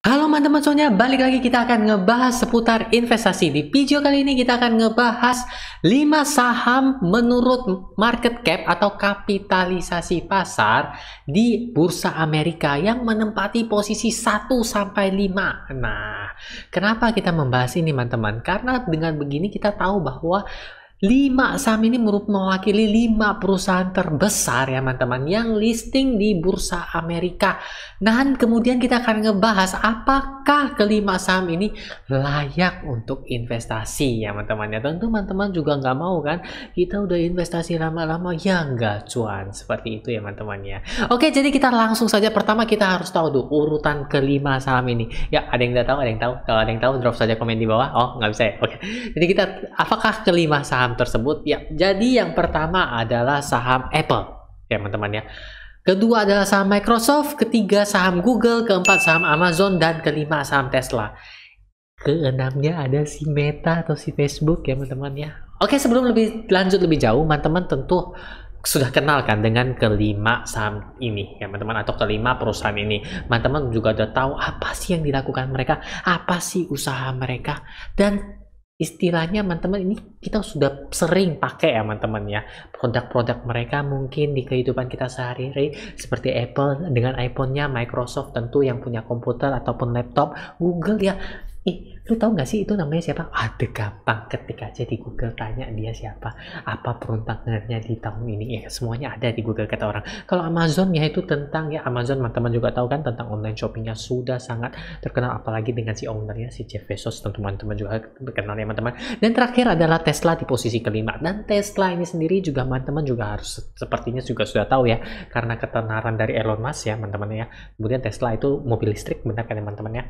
Halo teman-teman semuanya, balik lagi kita akan ngebahas seputar investasi. Di video kali ini kita akan ngebahas 5 saham menurut market cap atau kapitalisasi pasar di Bursa Amerika yang menempati posisi 1 sampai 5. Nah, kenapa kita membahas ini teman-teman? Karena dengan begini kita tahu bahwa 5 saham ini mewakili 5 perusahaan terbesar ya teman-teman yang listing di Bursa Amerika. Dan kemudian kita akan ngebahas apakah kelima saham ini layak untuk investasi ya teman-teman ya. Tentu teman-teman juga nggak mau kan kita udah investasi lama-lama ya nggak cuan seperti itu ya teman-teman ya. Oke, jadi kita langsung saja. Pertama kita harus tahu dulu urutan kelima saham ini ya. Ada yang nggak tahu, ada yang tahu. Kalau ada yang tahu drop saja komen di bawah. Oh nggak bisa ya. Oke, jadi kita apakah kelima saham tersebut ya. Jadi yang pertama adalah saham Apple ya teman-teman ya. Kedua adalah saham Microsoft, ketiga saham Google, keempat saham Amazon, dan kelima saham Tesla. Keenamnya ada si Meta atau si Facebook ya teman-teman ya. Oke, sebelum lanjut lebih jauh, teman-teman tentu sudah kenal kan dengan kelima saham ini ya teman-teman, atau kelima perusahaan ini. Teman-teman juga udah tahu apa sih yang dilakukan mereka, apa sih usaha mereka, dan istilahnya teman-teman ini kita sudah sering pakai ya teman-teman ya, produk-produk mereka mungkin di kehidupan kita sehari-hari seperti Apple dengan iPhone-nya, Microsoft tentu yang punya komputer ataupun laptop, Google ya. Lu tahu nggak sih itu namanya siapa? Ada gampang, ketika aja di Google tanya dia siapa, apa peruntukannya di tahun ini ya, semuanya ada di Google kata orang. Kalau Amazon ya itu tentang ya, Amazon teman-teman juga tahu kan tentang online shoppingnya sudah sangat terkenal, apalagi dengan si ownernya si Jeff Bezos, tentu teman-teman juga terkenal ya teman-teman. Dan terakhir adalah Tesla di posisi kelima, dan Tesla ini sendiri juga teman-teman juga harus sepertinya juga sudah tahu ya, karena ketenaran dari Elon Musk ya teman-teman ya. Kemudian Tesla itu mobil listrik, benar kan teman-teman ya,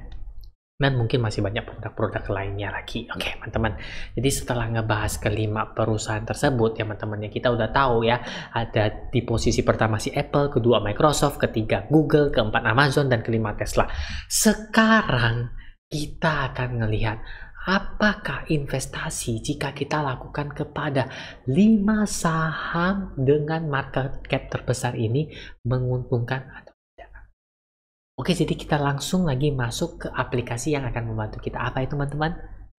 dan mungkin masih banyak produk-produk lainnya lagi. Oke teman-teman, jadi setelah ngebahas kelima perusahaan tersebut ya teman-teman ya, kita udah tahu ya ada di posisi pertama si Apple, kedua Microsoft, ketiga Google, keempat Amazon, dan kelima Tesla. Sekarang kita akan melihat apakah investasi jika kita lakukan kepada 5 saham dengan market cap terbesar ini menguntungkan atau. Oke, jadi kita langsung lagi masuk ke aplikasi yang akan membantu kita. Apa itu teman-teman?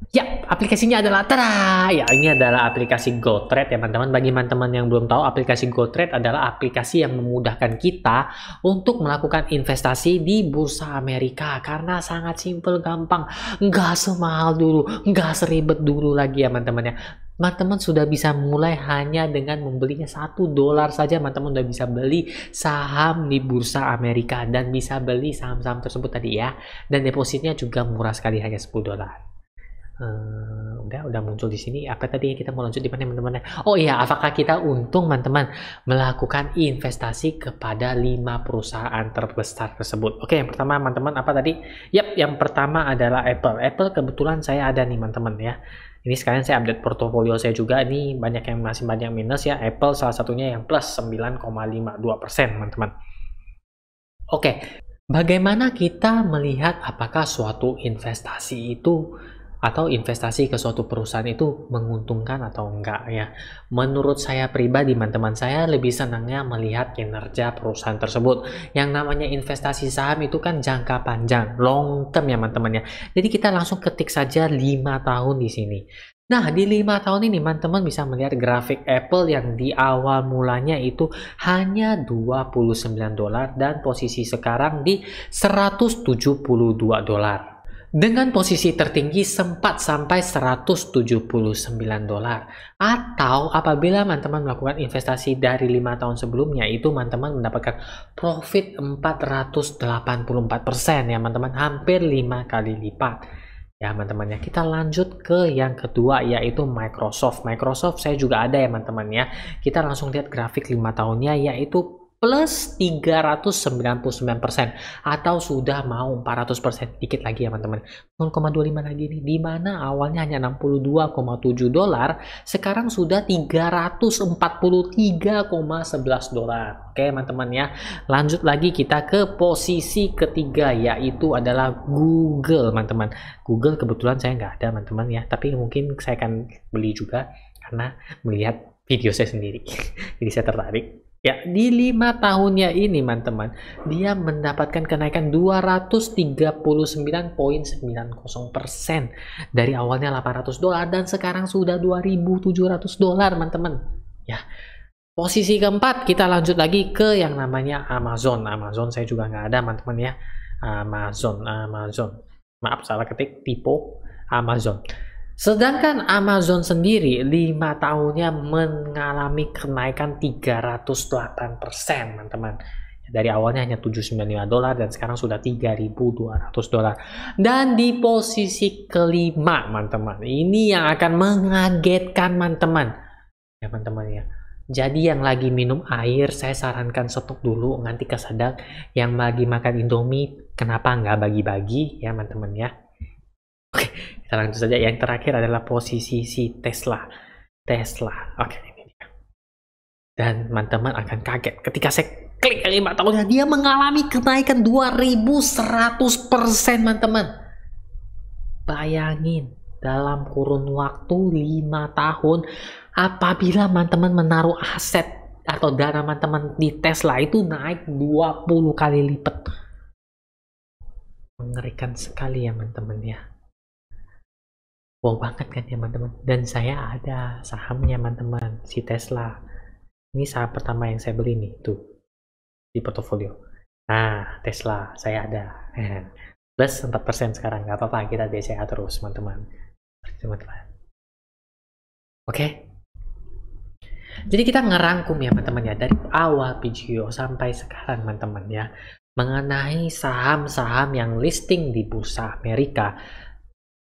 Ya, aplikasinya adalah tada! Ya, ini adalah aplikasi GoTrade ya teman-teman. Bagi teman-teman yang belum tahu, aplikasi GoTrade adalah aplikasi yang memudahkan kita untuk melakukan investasi di Bursa Amerika karena sangat simple, gampang, nggak semahal dulu, nggak seribet dulu lagi ya teman-teman ya. Teman-teman sudah bisa mulai hanya dengan membelinya $1 saja. Teman-teman udah bisa beli saham di Bursa Amerika dan bisa beli saham-saham tersebut tadi ya. Dan depositnya juga murah sekali, hanya $10. Udah muncul di sini. Apa tadi kita mau lanjut di mana teman-teman? Oh iya, apakah kita untung teman-teman melakukan investasi kepada 5 perusahaan terbesar tersebut? Oke, yang pertama teman-teman apa tadi? Yap, yang pertama adalah Apple. Apple kebetulan saya ada nih teman-teman ya. Ini sekalian saya update portofolio saya juga. Ini banyak yang masih banyak minus ya. Apple salah satunya yang plus 9,52% teman-teman. Oke, bagaimana kita melihat apakah suatu investasi itu atau investasi ke suatu perusahaan itu menguntungkan atau enggak ya. Menurut saya pribadi teman-teman, saya lebih senangnya melihat kinerja perusahaan tersebut. Yang namanya investasi saham itu kan jangka panjang, long term ya teman-teman ya. Jadi kita langsung ketik saja 5 tahun di sini. Nah, di 5 tahun ini teman-teman bisa melihat grafik Apple yang di awal mulanya itu hanya $29 dan posisi sekarang di $172. Dengan posisi tertinggi sempat sampai $179. Atau apabila teman-teman melakukan investasi dari 5 tahun sebelumnya, itu teman-teman mendapatkan profit 484% ya teman-teman, hampir 5 kali lipat ya teman-teman ya. Kita lanjut ke yang kedua, yaitu Microsoft. Microsoft saya juga ada ya teman-teman ya. Kita langsung lihat grafik 5 tahunnya, yaitu plus 399% atau sudah mau 400% dikit lagi ya teman-teman, 0,25 lagi nih, dimana awalnya hanya $62,7, sekarang sudah $343,11. Oke teman-teman ya, lanjut lagi kita ke posisi ketiga, yaitu adalah Google teman-teman. Google kebetulan saya nggak ada teman-teman ya, tapi mungkin saya akan beli juga karena melihat video saya sendiri jadi saya tertarik. Ya, di 5 tahunnya ini, teman-teman, dia mendapatkan kenaikan 239,90% dari awalnya $800 dan sekarang sudah $2.700, teman-teman. Ya, posisi keempat kita lanjut lagi ke yang namanya Amazon. Amazon saya juga nggak ada, teman-teman ya. Amazon. Maaf salah ketik, typo. Amazon. Sedangkan Amazon sendiri 5 tahunnya mengalami kenaikan 308%, teman-teman. Dari awalnya hanya $795 dan sekarang sudah $3.200. Dan di posisi kelima, teman-teman, ini yang akan mengagetkan, teman-teman. Ya, teman-teman ya. Jadi yang lagi minum air, saya sarankan stop dulu, nanti kesadar. Yang lagi makan Indomie, kenapa nggak bagi-bagi ya, teman-teman ya. Oke, kita lanjut saja. Yang terakhir adalah posisi si Tesla. Oke, ini dia. Dan teman-teman akan kaget ketika saya klik 5 tahunnya, dia mengalami kenaikan 2.100%, teman-teman. Bayangin, dalam kurun waktu 5 tahun, apabila teman-teman menaruh aset atau dana teman-teman di Tesla itu naik 20 kali lipat. Mengerikan sekali ya, teman-teman ya. Wow banget kan ya, teman-teman. Dan saya ada sahamnya, teman-teman, si Tesla. Ini saham pertama yang saya beli nih, tuh di portofolio. Nah, Tesla saya ada. Plus 4% sekarang, nggak apa-apa, kita DCA terus, teman-teman. Oke. Jadi kita ngerangkum ya, teman-teman ya, dari awal video sampai sekarang, teman-teman ya, mengenai saham-saham yang listing di Bursa Amerika.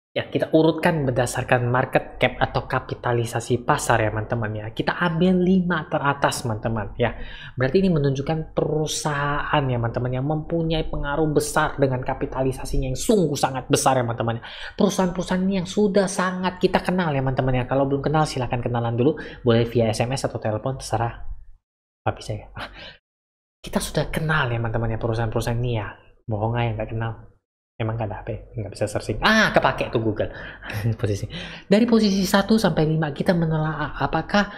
Ya, kita urutkan berdasarkan market cap atau kapitalisasi pasar ya, teman-teman ya. Kita ambil 5 teratas, teman-teman ya. Berarti ini menunjukkan perusahaan ya, teman-teman, yang mempunyai pengaruh besar dengan kapitalisasinya yang sungguh sangat besar ya, teman-teman. Perusahaan-perusahaan ini yang sudah sangat kita kenal ya, teman-teman ya. Kalau belum kenal silahkan kenalan dulu, boleh via SMS atau telepon, terserah. Tapi saya kita sudah kenal ya, teman-teman ya, perusahaan-perusahaan ini ya. Bohong aja nggak kenal. Emang gak ada HP, nggak bisa searching. Kepake tuh Google. Dari posisi 1 sampai 5 kita menelaah apakah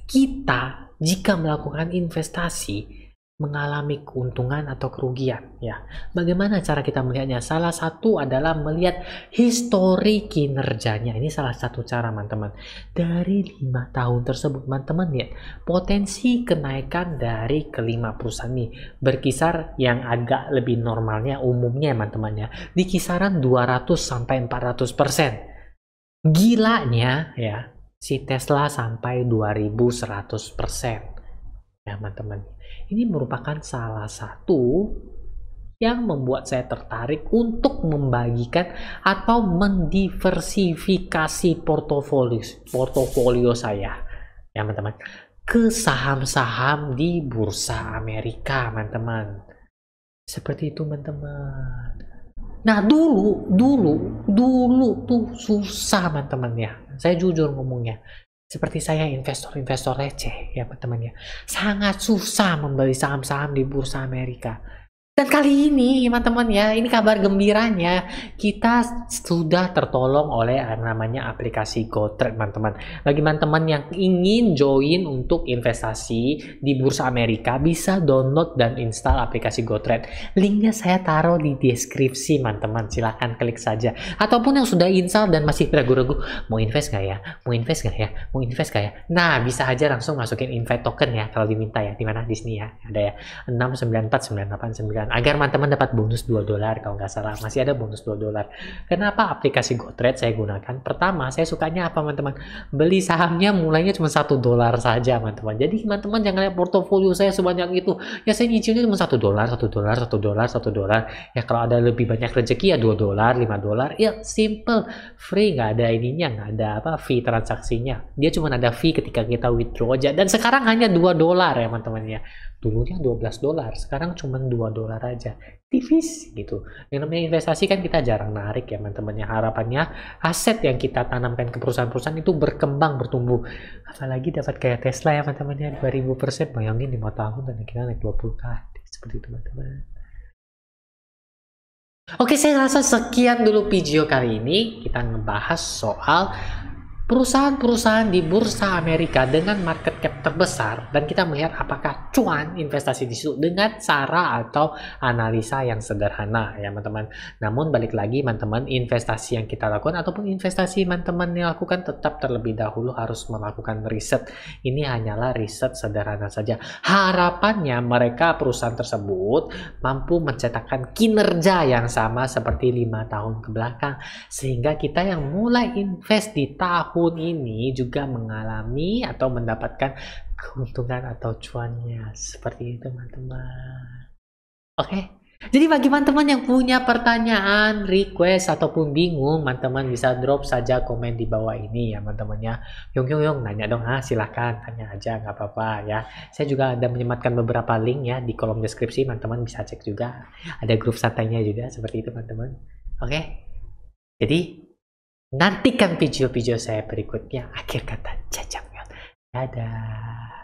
kita jika melakukan investasi mengalami keuntungan atau kerugian ya. Bagaimana cara kita melihatnya? Salah satu adalah melihat histori kinerjanya. Ini salah satu cara, teman-teman. Dari 5 tahun tersebut, teman-teman lihat potensi kenaikan dari kelima perusahaan ini berkisar yang agak lebih normalnya umumnya, teman-teman ya, di kisaran 200 sampai 400%. Gilanya ya, si Tesla sampai 2100%. Ya, teman-teman. Ini merupakan salah satu yang membuat saya tertarik untuk membagikan atau mendiversifikasi portofolio saya, ya, teman-teman, ke saham-saham di Bursa Amerika, teman-teman. Seperti itu, teman-teman. Nah, dulu tuh susah, teman-teman ya. Saya jujur ngomongnya. Seperti saya investor receh ya, teman-teman ya. Sangat susah membeli saham-saham di Bursa Amerika. Dan kali ini, teman-teman ya, ini kabar gembiranya, kita sudah tertolong oleh namanya aplikasi GoTrade, teman-teman. Bagi teman-teman yang ingin join untuk investasi di Bursa Amerika, bisa download dan install aplikasi GoTrade. Linknya saya taruh di deskripsi, teman-teman. Silahkan klik saja. Ataupun yang sudah install dan masih ragu-ragu, mau invest nggak ya? Mau invest nggak ya? Mau invest nggak ya? Nah, bisa aja langsung masukin invite token ya, kalau diminta ya. Di mana? Di sini ya. Ada ya. 694989. Agar teman-teman dapat bonus $2 kalau nggak salah. Masih ada bonus $2. Kenapa aplikasi GoTrade saya gunakan? Pertama, saya sukanya apa, teman-teman? Beli sahamnya mulainya cuma $1 saja, teman-teman. Jadi teman-teman jangan lihat portofolio saya sebanyak itu. Ya saya nyicilnya cuma $1, $1. Ya kalau ada lebih banyak rezeki ya $2, $5. Ya simple, free, nggak ada ininya, nggak ada fee transaksinya. Dia cuma ada fee ketika kita withdraw aja. Dan sekarang hanya $2 ya, teman-teman ya. Dulunya $12, sekarang cuma $2 aja. Tipis gitu. Yang namanya investasi kan kita jarang narik ya, teman-teman. Harapannya aset yang kita tanamkan ke perusahaan-perusahaan itu berkembang, bertumbuh. Apalagi dapat kayak Tesla ya, teman-teman ya, 2000%. Bayangin 5 tahun dan kita naik 20 kali. Seperti itu, teman-teman. Oke, saya rasa sekian dulu video kali ini. Kita ngebahas soal perusahaan-perusahaan di bursa Amerika dengan market cap terbesar, dan kita melihat apakah cuan investasi di situ dengan cara atau analisa yang sederhana ya teman-teman. Namun balik lagi teman-teman, investasi yang kita lakukan ataupun investasi teman-teman yang lakukan tetap terlebih dahulu harus melakukan riset. Ini hanyalah riset sederhana saja. Harapannya mereka perusahaan tersebut mampu mencetakkan kinerja yang sama seperti 5 tahun ke belakang, sehingga kita yang mulai invest di tahun ini juga mengalami atau mendapatkan keuntungan atau cuannya seperti itu teman-teman. Oke, jadi bagi teman-teman yang punya pertanyaan, request ataupun bingung, teman-teman bisa drop saja komen di bawah ini ya teman-teman ya. Yung nanya dong, silahkan tanya aja, nggak apa-apa ya. Saya juga ada menyematkan beberapa link ya di kolom deskripsi, teman-teman bisa cek juga. Ada grup santainya juga seperti itu teman-teman. Oke, jadi nantikan video-video saya berikutnya. Akhir kata, Jajang. Dadah.